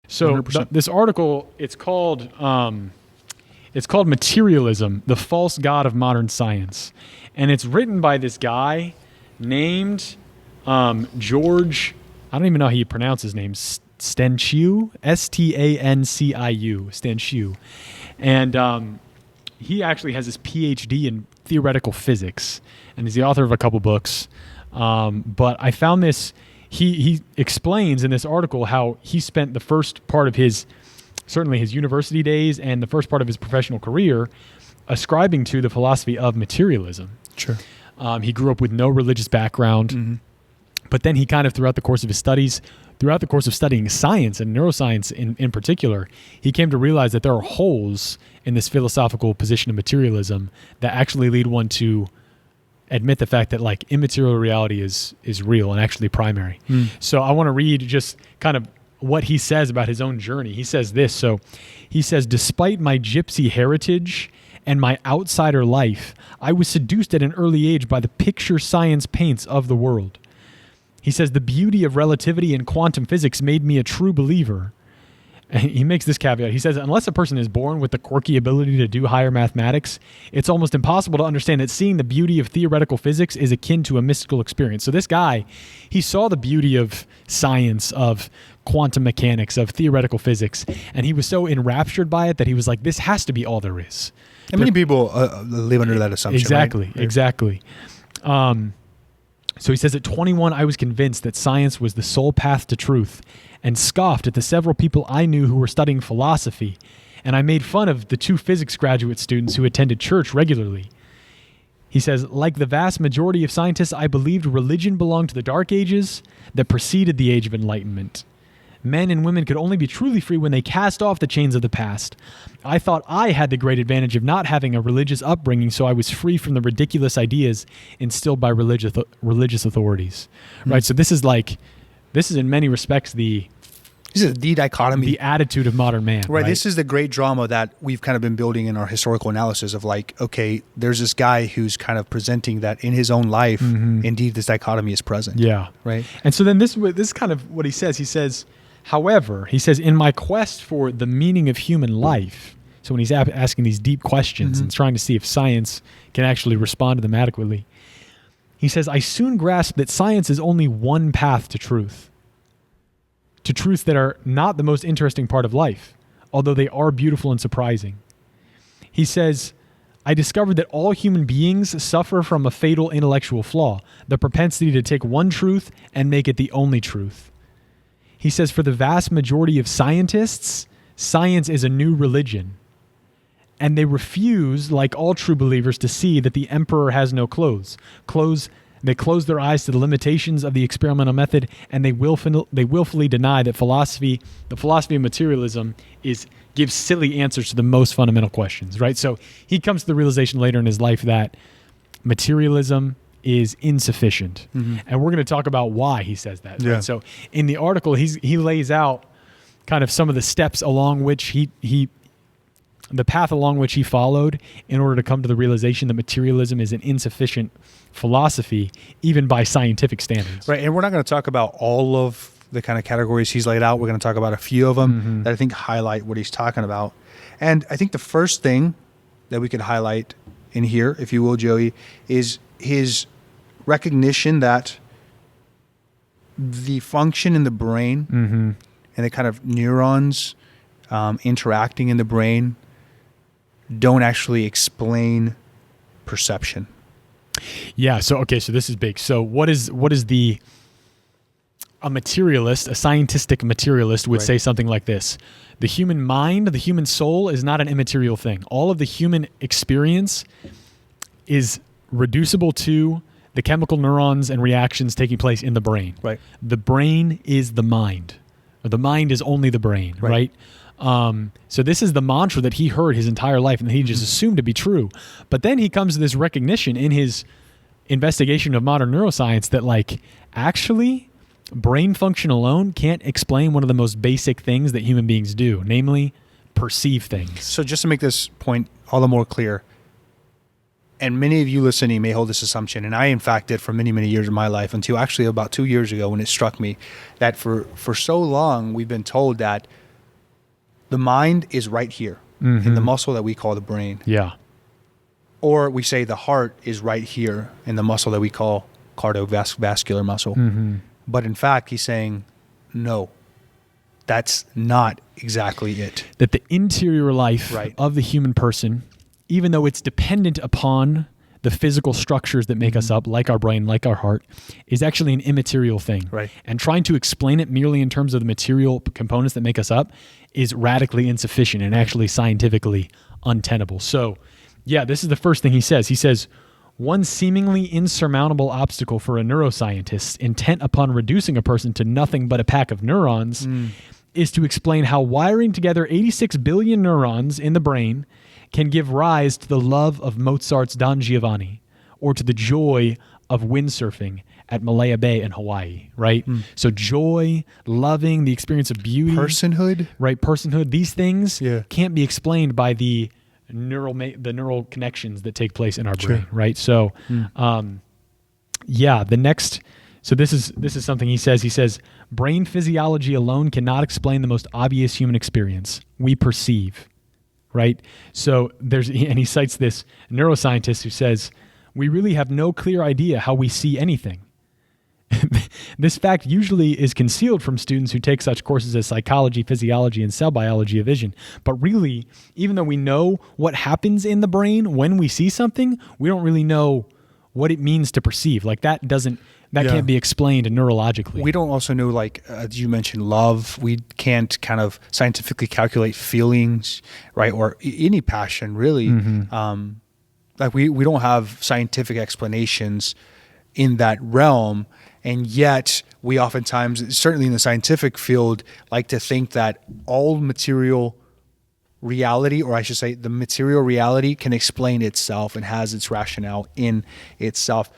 So 100%. this article, it's called Materialism, the False God of Modern Science. And it's written by this guy named George, I don't even know how you pronounce his name, Stanciu, Stanciu, Stanciu. And he actually has his PhD in theoretical physics, and he's the author of a couple books. But I found this, he explains in this article how he spent the first part of certainly his university days and the first part of his professional career ascribing to the philosophy of materialism. Sure. He grew up with no religious background, but then he kind of throughout the course of studying science and neuroscience in particular, he came to realize that there are holes in this philosophical position of materialism that actually lead one to admit the fact that like immaterial reality is real and actually primary. So I want to read just kind of what he says about his own journey. He says this. So he says, despite my gypsy heritage and my outsider life, I was seduced at an early age by the picture science paints of the world. He says, the beauty of relativity and quantum physics made me a true believer. And he makes this caveat. He says, unless a person is born with the quirky ability to do higher mathematics, it's almost impossible to understand that seeing the beauty of theoretical physics is akin to a mystical experience. So this guy, he saw the beauty of science, of quantum mechanics, of theoretical physics, and he was so enraptured by it that he was like, this has to be all there is. And many people live under that assumption, Exactly, right? exactly. So he says, at 21, I was convinced that science was the sole path to truth and scoffed at the several people I knew who were studying philosophy, and I made fun of the 2 physics graduate students who attended church regularly. He says, like the vast majority of scientists, I believed religion belonged to the Dark Ages that preceded the Age of Enlightenment. Men and women could only be truly free when they cast off the chains of the past. I thought I had the great advantage of not having a religious upbringing, so I was free from the ridiculous ideas instilled by religious authorities. Right? So this is in many respects the dichotomy. The attitude of modern man. Right. This is the great drama that we've kind of been building in our historical analysis of like, okay, there's this guy who's kind of presenting that in his own life, indeed, this dichotomy is present. Yeah. Right. And so then this is kind of what he says. He says, however, he says, in my quest for the meaning of human life, so when he's asking these deep questions and trying to see if science can actually respond to them adequately, he says, I soon grasped that science is only one path to truths that are not the most interesting part of life, although they are beautiful and surprising. He says, I discovered that all human beings suffer from a fatal intellectual flaw, the propensity to take one truth and make it the only truth. He says, for the vast majority of scientists, science is a new religion. And they refuse, like all true believers, to see that the emperor has no clothes. They close their eyes to the limitations of the experimental method, and they willfully deny that the philosophy of materialism gives silly answers to the most fundamental questions, right? So he comes to the realization later in his life that materialism is insufficient. And we're going to talk about why he says that. Yeah. Right? So in the article, he lays out kind of some of the steps along which the path along which he followed in order to come to the realization that materialism is an insufficient philosophy, even by scientific standards. Right. And we're not going to talk about all of the kind of categories he's laid out. We're going to talk about a few of them that I think highlight what he's talking about. And I think the first thing that we could highlight in here, if you will, Joey, is his recognition that the function in the brain and the kind of neurons interacting in the brain don't actually explain perception. Yeah. So this is big. So what is a materialist, a scientific materialist would say something like this: the human mind, the human soul is not an immaterial thing. All of the human experience is reducible to the chemical neurons and reactions taking place in the brain. Right. The brain is the mind. Or the mind is only the brain. Right. So this is the mantra that he heard his entire life and he just assumed to be true. But then he comes to this recognition in his investigation of modern neuroscience that like actually brain function alone can't explain one of the most basic things that human beings do, namely perceive things. So just to make this point all the more clear, and many of you listening may hold this assumption, and I in fact did for many, many years of my life until actually about 2 years ago when it struck me that for so long we've been told that the mind is right here in the muscle that we call the brain. Yeah. Or we say the heart is right here in the muscle that we call cardiovascular muscle. But in fact, he's saying, no, that's not exactly it. That the interior life Right. of the human person, even though it's dependent upon the physical structures that make us up, like our brain, like our heart, is actually an immaterial thing. Right. And trying to explain it merely in terms of the material components that make us up is radically insufficient and actually scientifically untenable. So, yeah, this is the first thing he says. He says, one seemingly insurmountable obstacle for a neuroscientist intent upon reducing a person to nothing but a pack of neurons is to explain how wiring together 86 billion neurons in the brain can give rise to the love of Mozart's Don Giovanni or to the joy of windsurfing at Malaya Bay in Hawaii, right? So joy, loving, the experience of beauty. Personhood. Right, personhood. These things Yeah. can't be explained by the neural connections that take place in our brain, right? So, the next... So this is something he says. He says, brain physiology alone cannot explain the most obvious human experience. We perceive. Right? So and he cites this neuroscientist who says, we really have no clear idea how we see anything. This fact usually is concealed from students who take such courses as psychology, physiology, and cell biology of vision. But really, even though we know what happens in the brain when we see something, we don't really know what it means to perceive. Like that can't be explained neurologically. We don't also know, like, as you mentioned, love. We can't kind of scientifically calculate feelings, right? Or any passion, really. Like we don't have scientific explanations in that realm. And yet we oftentimes, certainly in the scientific field, like to think that all material reality, or I should say the material reality, can explain itself and has its rationale in itself.